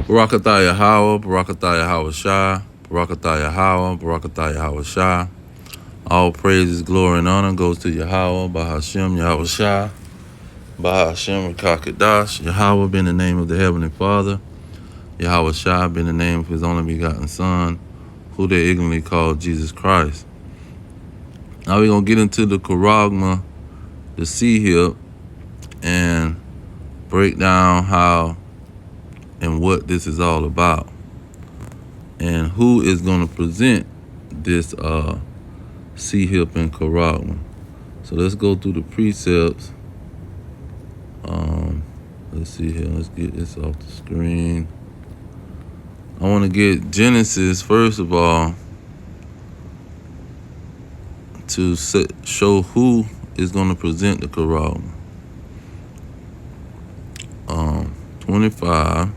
Barakatah Yahweh, Barakatah Yahweh Shah, Barakatah Yahweh, Barakatah Yahweh Shah. All praises, glory, and honor goes to Yahweh, Bahashem, Yahweh Shah, Bahashem, Rakakadash. Yahweh being the name of the Heavenly Father, Yahweh Shah being the name of His only begotten Son, who they ignorantly call Jesus Christ. Now we're going to get into the charagma, the C-hip, and break down how and what this is all about, and who is going to present this C-hip and charagma. So let's go through the precepts. Let's see here. Let's get this off the screen. I want to get Genesis first of all to show who is going to present the charagma. 25.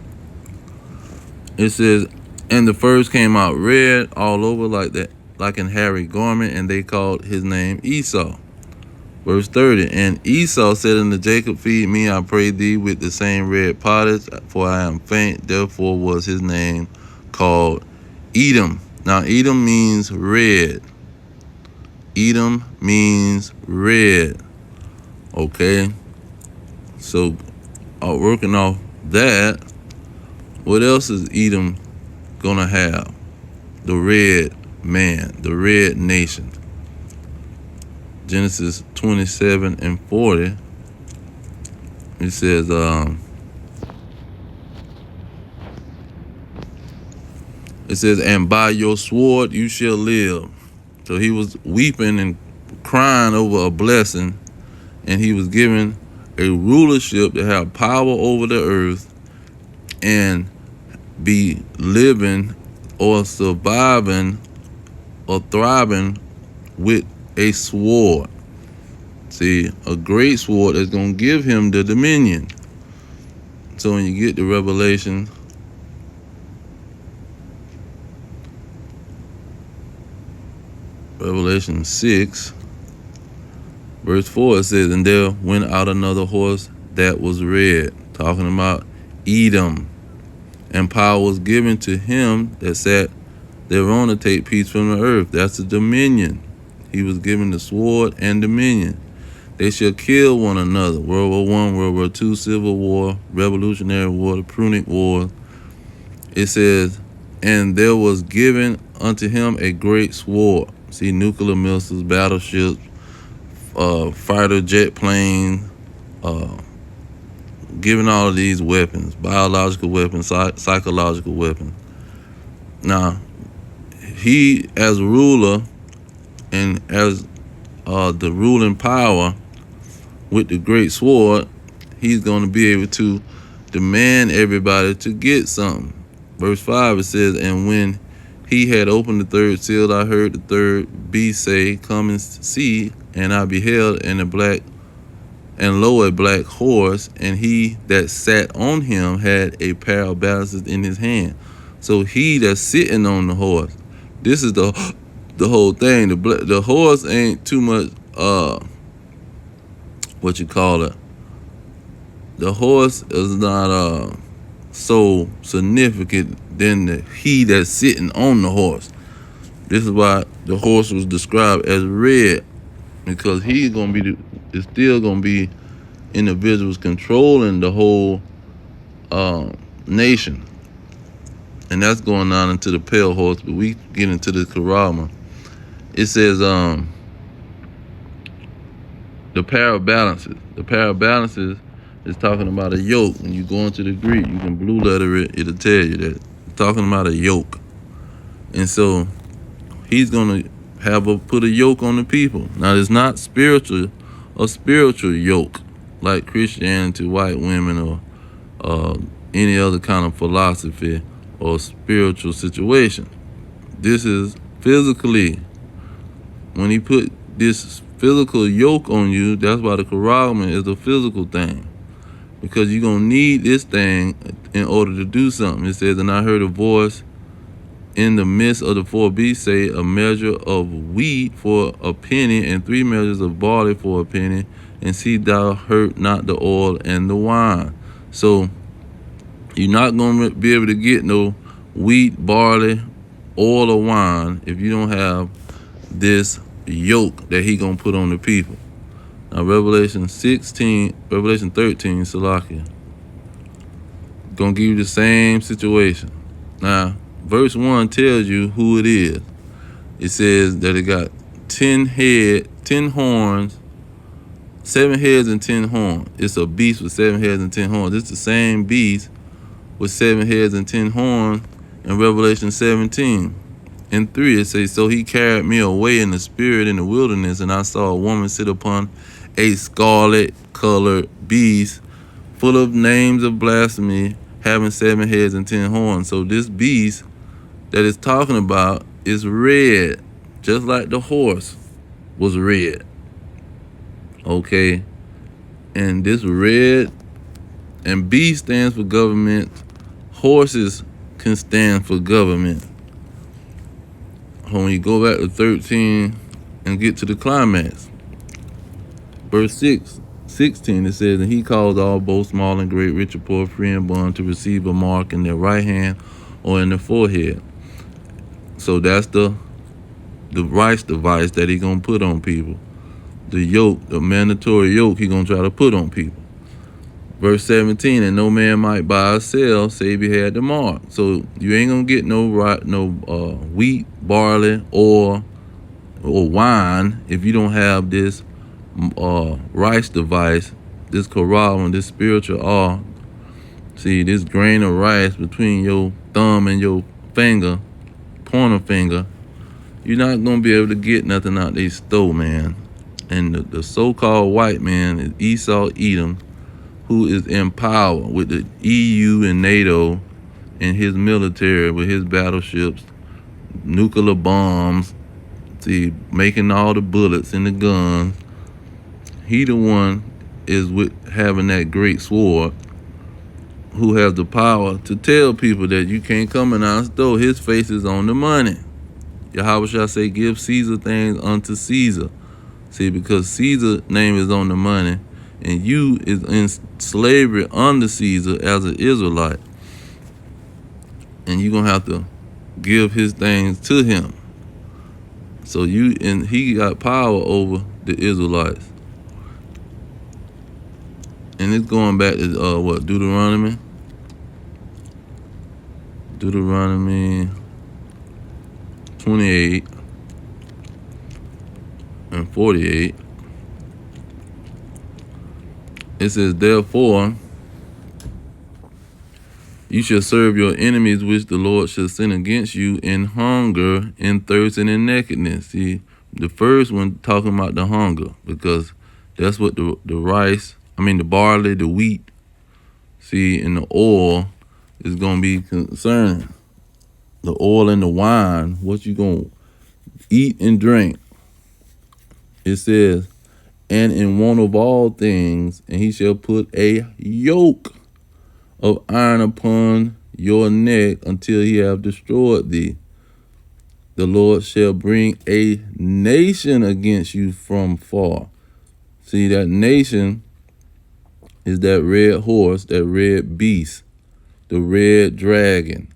It says, and the first came out red all over like an hairy garment, and they called his name Esau. Verse 30, and Esau said unto Jacob, feed me, I pray thee, with the same red pottage, for I am faint. Therefore was his name called Edom. Now Edom means red. Edom means red. Okay, so working off that, what else is Edom gonna have? The red man, the red nation. Genesis 27 and 40. It says, and by your sword you shall live. So he was weeping and crying over a blessing, and he was given a rulership to have power over the earth and be living or surviving or thriving with a sword. See, a great sword is going to give him the dominion. So when you get to Revelation 6, verse 4, it says, and there went out another horse that was red, talking about Edom, and power was given to him that sat thereon to take peace from the earth. That's the dominion. He was given the sword and dominion. They shall kill one another. World War I, World War II, Civil War, Revolutionary War, the Punic War. It says, and there was given unto him a great sword. See, nuclear missiles, battleships, fighter jet planes, given all of these weapons, biological weapons, psychological weapons. Now, he as ruler and as the ruling power with the great sword, he's going to be able to demand everybody to get something. Verse 5, it says, and when he had opened the third seal, I heard the third beast say, come and see. And I beheld, and lo, a black horse, and he that sat on him had a pair of balances in his hand. So he that's sitting on the horse, this is the whole thing. The horse ain't too much what you call it. The horse is not so significant than he that's sitting on the horse. This is why the horse was described as red, because he's gonna be it's still gonna be individuals controlling the whole nation. And that's going on into the pale horse, but we get into the charagma. It says the pair of balances. The pair of balances is talking about a yoke. When you go into the Greek, you can blue letter it, it'll tell you that. It's talking about a yoke. And so he's gonna put a yoke on the people. Now it's not a spiritual yoke like Christianity, white women, or any other kind of philosophy or spiritual situation. This is physically. When he put this physical yoke on you, that's why the charagma is a physical thing, because you're going to need this thing in order to do something. It says, and I heard a voice in the midst of the four beasts say, a measure of wheat for a penny, and 3 measures of barley for a penny, and see thou hurt not the oil and the wine. So You're not going to be able to get no wheat, barley, oil, or wine if you don't have this yoke that he going to put on the people. Now, Revelation 13, Salakia, going to give you the same situation. Now, verse 1 tells you who it is. It says that it got 10 horns, 7 heads and 10 horns. It's a beast with 7 heads and 10 horns. It's the same beast with 7 heads and 10 horns in Revelation 17. In 3, it says, so he carried me away in the spirit in the wilderness, and I saw a woman sit upon a scarlet-colored beast full of names of blasphemy, having 7 heads and 10 horns. So this beast that it's talking about is red, just like the horse was red. Okay? And this red, and B stands for government. Horses can stand for government. When you go back to 13 and get to the climax, verse 16, it says, and he caused all, both small and great, rich or poor, free and bond, to receive a mark in their right hand or in their forehead. So that's the rice device that he gonna put on people. The yoke, the mandatory yoke he gonna try to put on people. Verse 17, and no man might buy or sell save he had the mark. So you ain't gonna get no wheat, barley, or wine if you don't have this rice device, this corral and this spiritual awe. See, this grain of rice between your thumb and your finger, pointer finger, you're not gonna be able to get nothing out they store, man. And the so-called white man is Esau, Edom, who is in power with the EU and NATO and his military, with his battleships, nuclear bombs, see, making all the bullets and the guns. He the one is with having that great sword, who has the power to tell people that you can't come in our store. His face is on the money. Yahweh shall say, give Caesar things unto Caesar. See, because Caesar's name is on the money, and you is in slavery under Caesar as an Israelite. And you're going to have to give his things to him. So he got power over the Israelites. And it's going back to Deuteronomy? Deuteronomy 28 and 48. It says, therefore, you shall serve your enemies, which the Lord shall send against you, in hunger, in thirst, and in nakedness. See, the first one talking about the hunger, because that's what the barley, the wheat, see, and the oil is going to be concerning. The oil and the wine, what you going to eat and drink. It says, and in want of all things, and he shall put a yoke of iron upon your neck until he have destroyed thee. The Lord shall bring a nation against you from far. See, that nation is that red horse, that red beast, the red dragon.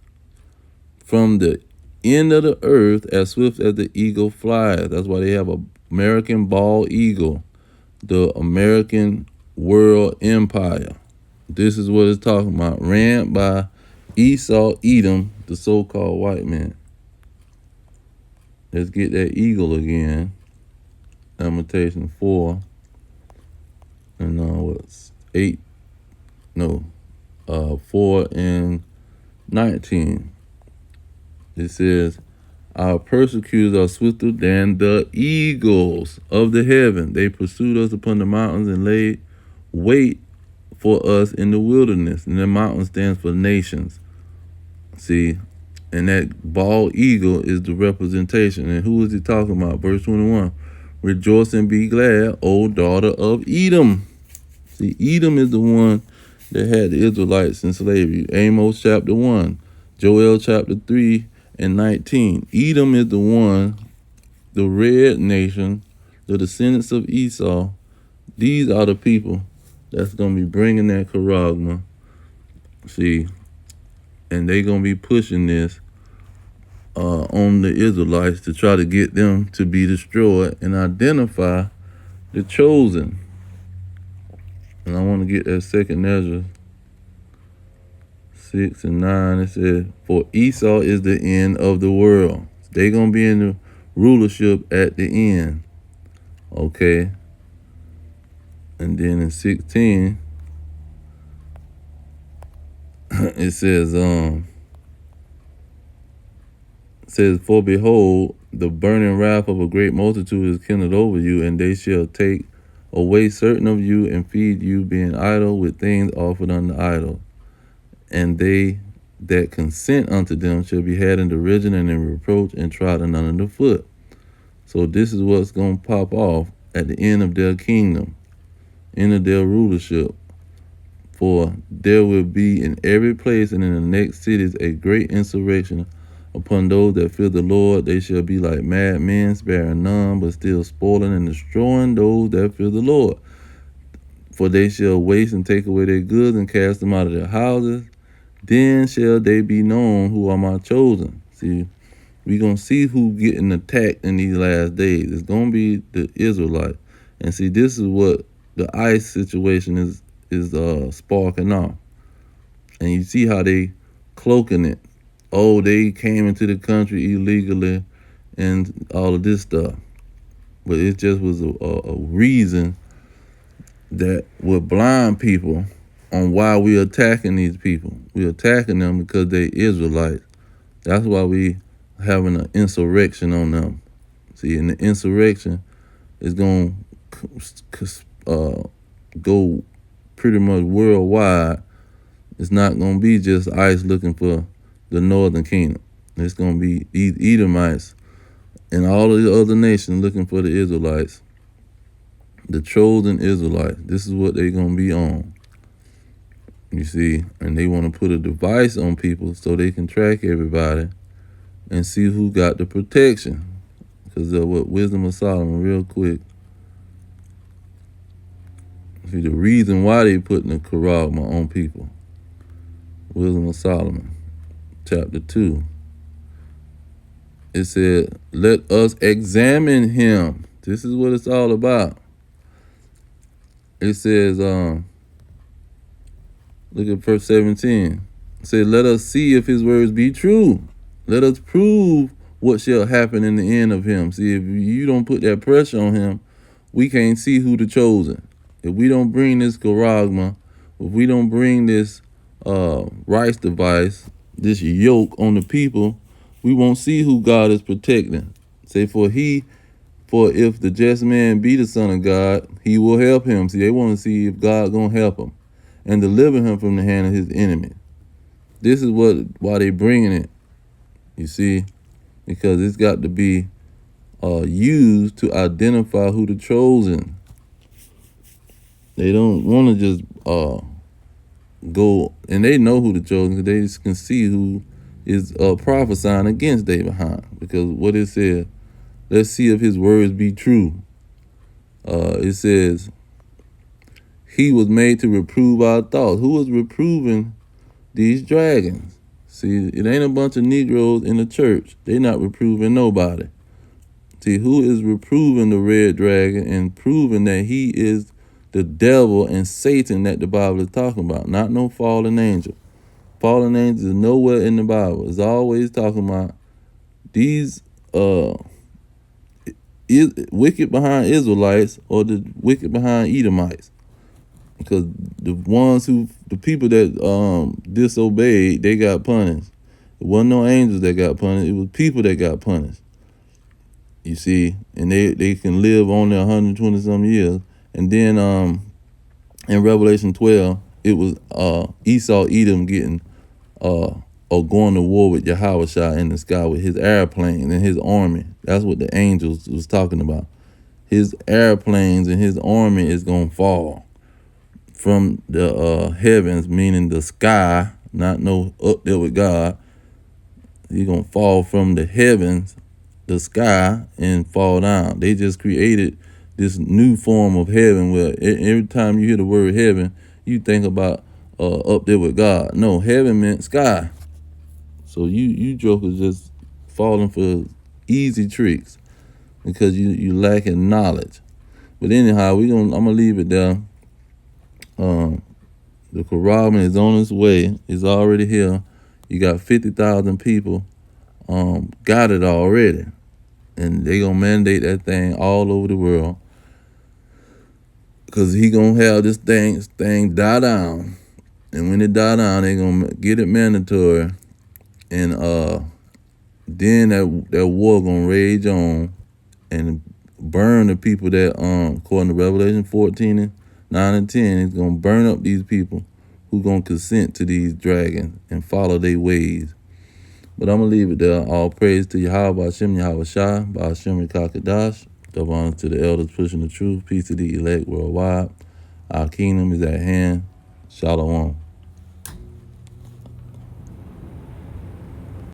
From the end of the earth, as swift as the eagle flies. That's why they have a American bald eagle, the American world empire. This is what it's talking about. Ran by Esau, Edom, the so-called white man. Let's get that eagle again. Lamentation 4. And 4 and 19. It says, our persecutors are swifter than the eagles of the heaven. They pursued us upon the mountains and laid wait for us in the wilderness. And the mountain stands for nations. See, and that bald eagle is the representation. And who is he talking about? Verse 21. Rejoice and be glad, O daughter of Edom. See, Edom is the one that had the Israelites in slavery. Amos chapter 1, Joel chapter 3 and 19. Edom is the one, the red nation, the descendants of Esau. These are the people that's going to be bringing that charagma. See, and they gonna be pushing this on the Israelites to try to get them to be destroyed and identify the chosen. And I want to get that second Ezra 6 and 9. It says, for Esau is the end of the world. They gonna be in the rulership at the end. Okay. And then in 16, it says, for behold, the burning wrath of a great multitude is kindled over you, and they shall take away certain of you and feed you, being idle with things offered unto idols. And they that consent unto them shall be had in derision and in reproach and trodden under the foot. So this is what's going to pop off at the end of their kingdom, end of their rulership. For there will be in every place and in the next cities a great insurrection upon those that fear the Lord. They shall be like mad men, sparing none, but still spoiling and destroying those that fear the Lord. For they shall waste and take away their goods and cast them out of their houses. Then shall they be known who are my chosen. See, we're going to see who getting attacked in these last days. It's going to be the Israelites. And see, this is what the ICE situation is sparking off. And you see how they cloaking it. Oh, they came into the country illegally and all of this stuff. But it just was a reason that would blind people on why we're attacking these people. We're attacking them because they Israelites. That's why we having an insurrection on them. See, and the insurrection is going to go pretty much worldwide. It's not going to be just ICE looking for the northern kingdom. It's going to be these Edomites and all of the other nations looking for the Israelites, the chosen Israelites. This is what they're going to be on. You see, and they want to put a device on people so they can track everybody and see who got the protection. Because of what Wisdom of Solomon, real quick. See, the reason why they putting the Karagma on people. Wisdom of Solomon, chapter 2. It said, let us examine him. This is what it's all about. It says, look at verse 17. It says, let us see if his words be true. Let us prove what shall happen in the end of him. See, if you don't put that pressure on him, we can't see who the chosen. If we don't bring this Karagma, if we don't bring this rice device, this yoke on the people, we won't see who God is protecting. Say, for if the just man be the son of God, he will help him. See, they want to see if God gonna help him and deliver him from the hand of his enemy. This is why they bringing it. You see, because it's got to be used to identify who the chosen. They don't want to just go, and they know who the chosen, because they just can see who is prophesying against they behind. Because what it says, let's see if his words be true. It says, he was made to reprove our thoughts. Who is reproving these dragons? See, it ain't a bunch of Negroes in the church. They not reproving nobody. See, who is reproving the red dragon and proving that he is the devil and Satan that the Bible is talking about? Not no fallen angel. Fallen angels is nowhere in the Bible. It's always talking about these wicked behind Israelites or the wicked behind Edomites. Because the people that disobeyed, they got punished. It wasn't no angels that got punished. It was people that got punished. You see, and they can live on there 120 some years. And then in Revelation 12, it was Esau, Edom getting or going to war with Yahushua in the sky with his airplanes and his army. That's what the angels was talking about. His airplanes and his army is going to fall from the heavens, meaning the sky, not no up there with God. He's going to fall from the heavens, the sky, and fall down. They just created this new form of heaven where every time you hear the word heaven, you think about up there with God. No, heaven meant sky. So you jokers just falling for easy tricks because you lacking knowledge. But anyhow, I'm gonna leave it there. The corrallment is on its way. It's already here. You got 50,000 people got it already, and they gonna mandate that thing all over the world because he gonna have this thing die down, and when it die down, they gonna get it mandatory, and then that war gonna rage on and burn the people that according to Revelation 14 9 and 10, it's gonna burn up these people who gonna consent to these dragons and follow their ways. But I'm gonna leave it there. All praise to Yahweh Hashem Yahweh Shai, by Hashem Kakadash. Double honor to the elders pushing the truth. Peace to the elect worldwide. Our kingdom is at hand. Shalom.